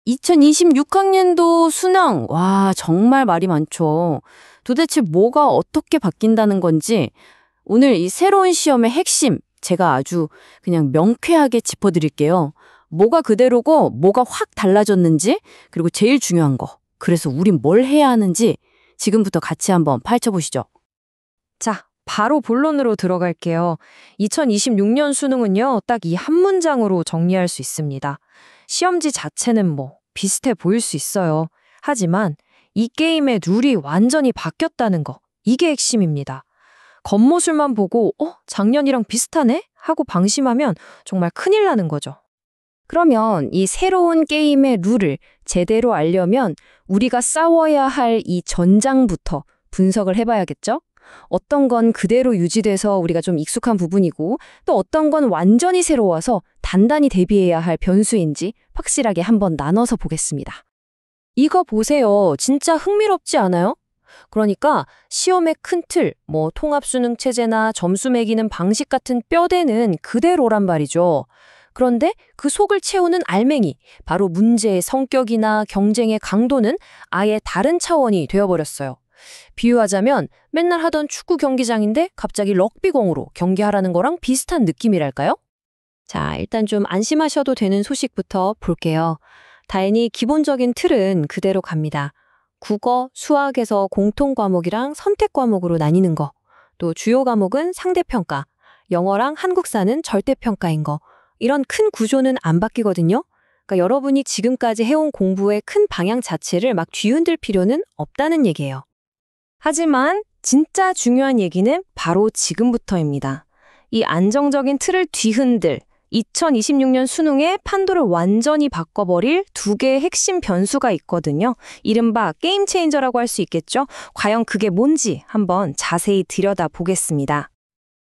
2026학년도 수능, 와, 정말 말이 많죠. 도대체 뭐가 어떻게 바뀐다는 건지 오늘 이 새로운 시험의 핵심, 제가 아주 그냥 명쾌하게 짚어드릴게요. 뭐가 그대로고 뭐가 확 달라졌는지, 그리고 제일 중요한 거, 그래서 우린 뭘 해야 하는지 지금부터 같이 한번 파헤쳐보시죠. 자, 바로 본론으로 들어갈게요. 2026년 수능은요, 딱 이 한 문장으로 정리할 수 있습니다. 시험지 자체는 비슷해 보일 수 있어요. 하지만 이 게임의 룰이 완전히 바뀌었다는 거, 이게 핵심입니다. 겉모술만 보고 작년이랑 비슷하네? 하고 방심하면 정말 큰일 나는 거죠. 그러면 이 새로운 게임의 룰을 제대로 알려면 우리가 싸워야 할 이 전장부터 분석을 해봐야겠죠? 어떤 건 그대로 유지돼서 우리가 좀 익숙한 부분이고 또 어떤 건 완전히 새로워서 단단히 대비해야 할 변수인지 확실하게 한번 나눠서 보겠습니다. 이거 보세요. 진짜 흥미롭지 않아요? 그러니까 시험의 큰 틀, 통합수능 체제나 점수 매기는 방식 같은 뼈대는 그대로란 말이죠. 그런데 그 속을 채우는 알맹이, 바로 문제의 성격이나 경쟁의 강도는 아예 다른 차원이 되어버렸어요. 비유하자면 맨날 하던 축구 경기장인데 갑자기 럭비공으로 경기하라는 거랑 비슷한 느낌이랄까요? 자, 일단 좀 안심하셔도 되는 소식부터 볼게요. 다행히 기본적인 틀은 그대로 갑니다. 국어, 수학에서 공통 과목이랑 선택 과목으로 나뉘는 거, 또 주요 과목은 상대평가, 영어랑 한국사는 절대평가인 거, 이런 큰 구조는 안 바뀌거든요. 그러니까 여러분이 지금까지 해온 공부의 큰 방향 자체를 막 뒤흔들 필요는 없다는 얘기예요. 하지만 진짜 중요한 얘기는 바로 지금부터입니다. 이 안정적인 틀을 뒤흔들 2026년 수능의 판도를 완전히 바꿔버릴 두 개의 핵심 변수가 있거든요. 이른바 게임 체인저라고 할 수 있겠죠? 과연 그게 뭔지 한번 자세히 들여다보겠습니다.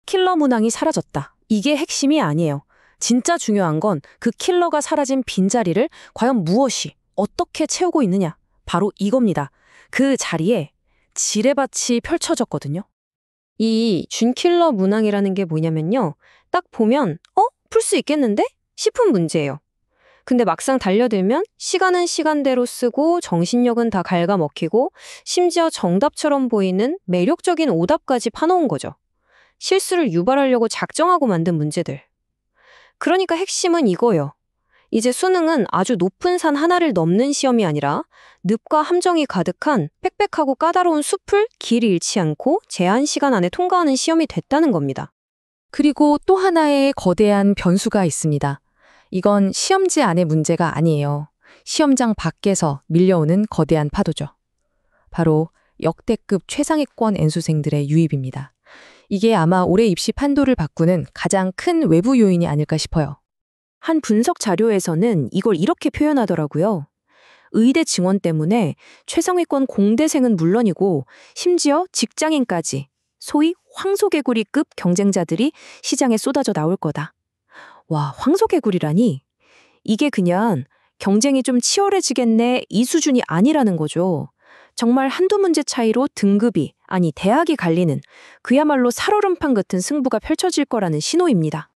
킬러 문항이 사라졌다. 이게 핵심이 아니에요. 진짜 중요한 건 그 킬러가 사라진 빈자리를 과연 무엇이, 어떻게 채우고 있느냐. 바로 이겁니다. 그 자리에 지뢰밭이 펼쳐졌거든요. 이 준킬러 문항이라는 게 뭐냐면요. 딱 보면 풀 수 있겠는데? 싶은 문제예요. 근데 막상 달려들면 시간은 시간대로 쓰고 정신력은 다 갉아먹히고 심지어 정답처럼 보이는 매력적인 오답까지 파놓은 거죠. 실수를 유발하려고 작정하고 만든 문제들. 그러니까 핵심은 이거예요. 이제 수능은 아주 높은 산 하나를 넘는 시험이 아니라 늪과 함정이 가득한 빽빽하고 까다로운 숲을 길 잃지 않고 제한 시간 안에 통과하는 시험이 됐다는 겁니다. 그리고 또 하나의 거대한 변수가 있습니다. 이건 시험지 안의 문제가 아니에요. 시험장 밖에서 밀려오는 거대한 파도죠. 바로 역대급 최상위권 N수생들의 유입입니다. 이게 아마 올해 입시 판도를 바꾸는 가장 큰 외부 요인이 아닐까 싶어요. 한 분석 자료에서는 이걸 이렇게 표현하더라고요. 의대 증원 때문에 최상위권 공대생은 물론이고 심지어 직장인까지 소위 황소개구리급 경쟁자들이 시장에 쏟아져 나올 거다. 와, 황소개구리라니? 이게 그냥 경쟁이 좀 치열해지겠네 이 수준이 아니라는 거죠. 정말 한두 문제 차이로 등급이, 아니 대학이 갈리는 그야말로 살얼음판 같은 승부가 펼쳐질 거라는 신호입니다.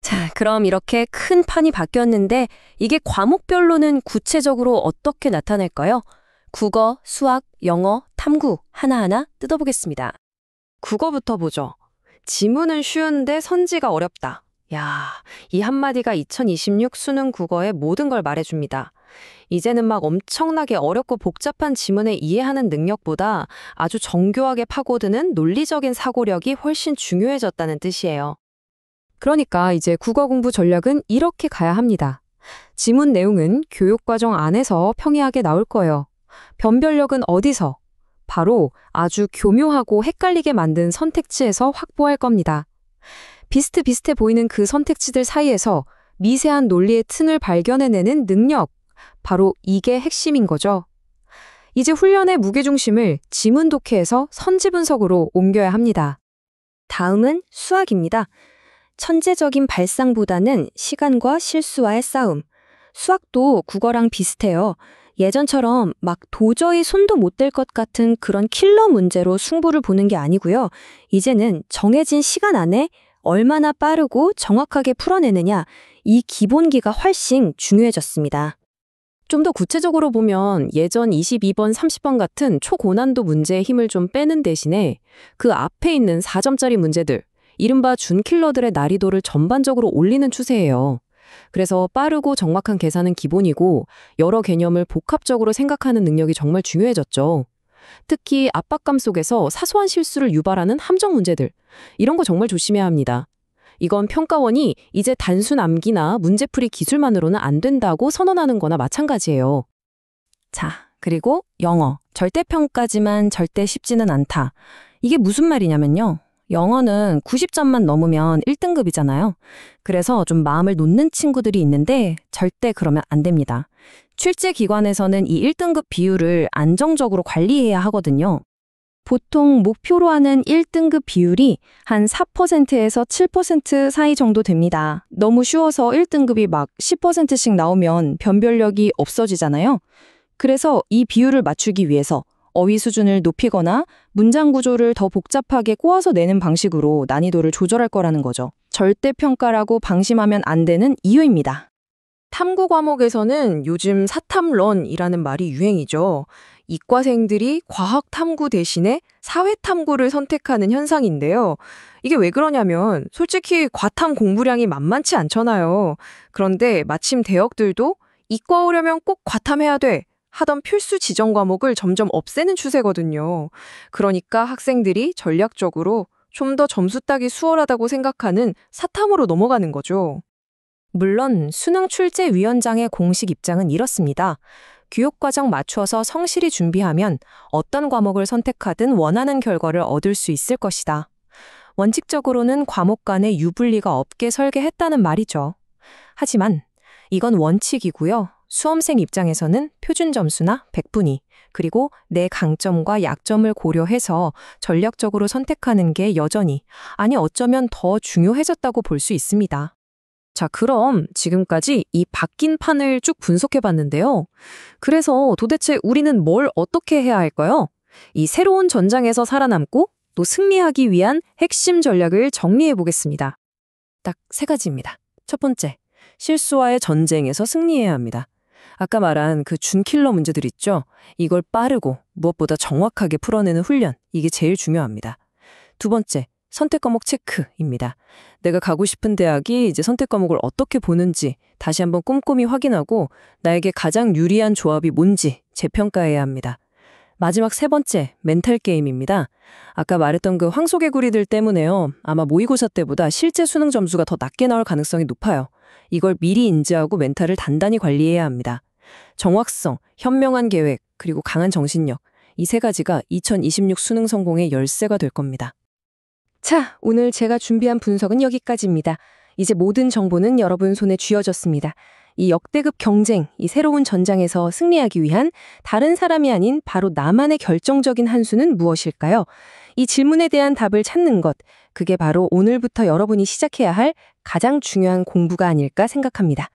자, 그럼 이렇게 큰 판이 바뀌었는데 이게 과목별로는 구체적으로 어떻게 나타날까요? 국어, 수학, 영어, 탐구 하나하나 뜯어보겠습니다. 국어부터 보죠. 지문은 쉬운데 선지가 어렵다. 야, 이 한마디가 2026 수능 국어의 모든 걸 말해줍니다. 이제는 막 엄청나게 어렵고 복잡한 지문을 이해하는 능력보다 아주 정교하게 파고드는 논리적인 사고력이 훨씬 중요해졌다는 뜻이에요. 그러니까 이제 국어 공부 전략은 이렇게 가야 합니다. 지문 내용은 교육과정 안에서 평이하게 나올 거예요. 변별력은 어디서? 바로 아주 교묘하고 헷갈리게 만든 선택지에서 확보할 겁니다. 비슷비슷해 보이는 그 선택지들 사이에서 미세한 논리의 틈을 발견해내는 능력, 바로 이게 핵심인 거죠. 이제 훈련의 무게중심을 지문 독해에서 선지 분석으로 옮겨야 합니다. 다음은 수학입니다. 천재적인 발상보다는 시간과 실수와의 싸움. 수학도 국어랑 비슷해요. 예전처럼 막 도저히 손도 못 댈 것 같은 그런 킬러 문제로 승부를 보는 게 아니고요. 이제는 정해진 시간 안에 얼마나 빠르고 정확하게 풀어내느냐, 이 기본기가 훨씬 중요해졌습니다. 좀 더 구체적으로 보면 예전 22번, 30번 같은 초고난도 문제의 힘을 좀 빼는 대신에 그 앞에 있는 4점짜리 문제들, 이른바 준킬러들의 난이도를 전반적으로 올리는 추세예요. 그래서 빠르고 정확한 계산은 기본이고 여러 개념을 복합적으로 생각하는 능력이 정말 중요해졌죠. 특히 압박감 속에서 사소한 실수를 유발하는 함정 문제들, 이런 거 정말 조심해야 합니다. 이건 평가원이 이제 단순 암기나 문제풀이 기술만으로는 안 된다고 선언하는 거나 마찬가지예요. 자, 그리고 영어. 절대평가지만 절대 쉽지는 않다. 이게 무슨 말이냐면요. 영어는 90점만 넘으면 1등급이잖아요. 그래서 좀 마음을 놓는 친구들이 있는데 절대 그러면 안 됩니다. 출제기관에서는 이 1등급 비율을 안정적으로 관리해야 하거든요. 보통 목표로 하는 1등급 비율이 한 4%에서 7% 사이 정도 됩니다. 너무 쉬워서 1등급이 막 10%씩 나오면 변별력이 없어지잖아요. 그래서 이 비율을 맞추기 위해서 어휘 수준을 높이거나 문장 구조를 더 복잡하게 꼬아서 내는 방식으로 난이도를 조절할 거라는 거죠. 절대평가라고 방심하면 안 되는 이유입니다. 탐구 과목에서는 요즘 사탐런이라는 말이 유행이죠. 이과생들이 과학 탐구 대신에 사회 탐구를 선택하는 현상인데요. 이게 왜 그러냐면 솔직히 과탐 공부량이 만만치 않잖아요. 그런데 마침 대학들도 이과 오려면 꼭 과탐해야 돼 하던 필수 지정 과목을 점점 없애는 추세거든요. 그러니까 학생들이 전략적으로 좀 더 점수 따기 수월하다고 생각하는 사탐으로 넘어가는 거죠. 물론 수능 출제위원장의 공식 입장은 이렇습니다. 교육과정 맞추어서 성실히 준비하면 어떤 과목을 선택하든 원하는 결과를 얻을 수 있을 것이다. 원칙적으로는 과목 간의 유불리가 없게 설계했다는 말이죠. 하지만 이건 원칙이고요. 수험생 입장에서는 표준 점수나 백분위, 그리고 내 강점과 약점을 고려해서 전략적으로 선택하는 게 여전히, 아니 어쩌면 더 중요해졌다고 볼 수 있습니다. 자, 그럼 지금까지 이 바뀐 판을 쭉 분석해 봤는데요. 그래서 도대체 우리는 뭘 어떻게 해야 할까요? 이 새로운 전장에서 살아남고 또 승리하기 위한 핵심 전략을 정리해 보겠습니다. 딱 3가지입니다. 첫 번째, 실수와의 전쟁에서 승리해야 합니다. 아까 말한 그 준킬러 문제들 있죠? 이걸 빠르고 무엇보다 정확하게 풀어내는 훈련, 이게 제일 중요합니다. 두 번째, 선택 과목 체크입니다. 내가 가고 싶은 대학이 이제 선택 과목을 어떻게 보는지 다시 한번 꼼꼼히 확인하고 나에게 가장 유리한 조합이 뭔지 재평가해야 합니다. 마지막 3번째, 멘탈 게임입니다. 아까 말했던 그 황소개구리들 때문에요. 아마 모의고사 때보다 실제 수능 점수가 더 낮게 나올 가능성이 높아요. 이걸 미리 인지하고 멘탈을 단단히 관리해야 합니다. 정확성, 현명한 계획, 그리고 강한 정신력, 이 3가지가 2026 수능 성공의 열쇠가 될 겁니다. 자, 오늘 제가 준비한 분석은 여기까지입니다. 이제 모든 정보는 여러분 손에 쥐어졌습니다. 이 역대급 경쟁, 이 새로운 전장에서 승리하기 위한 다른 사람이 아닌 바로 나만의 결정적인 한 수는 무엇일까요? 이 질문에 대한 답을 찾는 것, 그게 바로 오늘부터 여러분이 시작해야 할 가장 중요한 공부가 아닐까 생각합니다.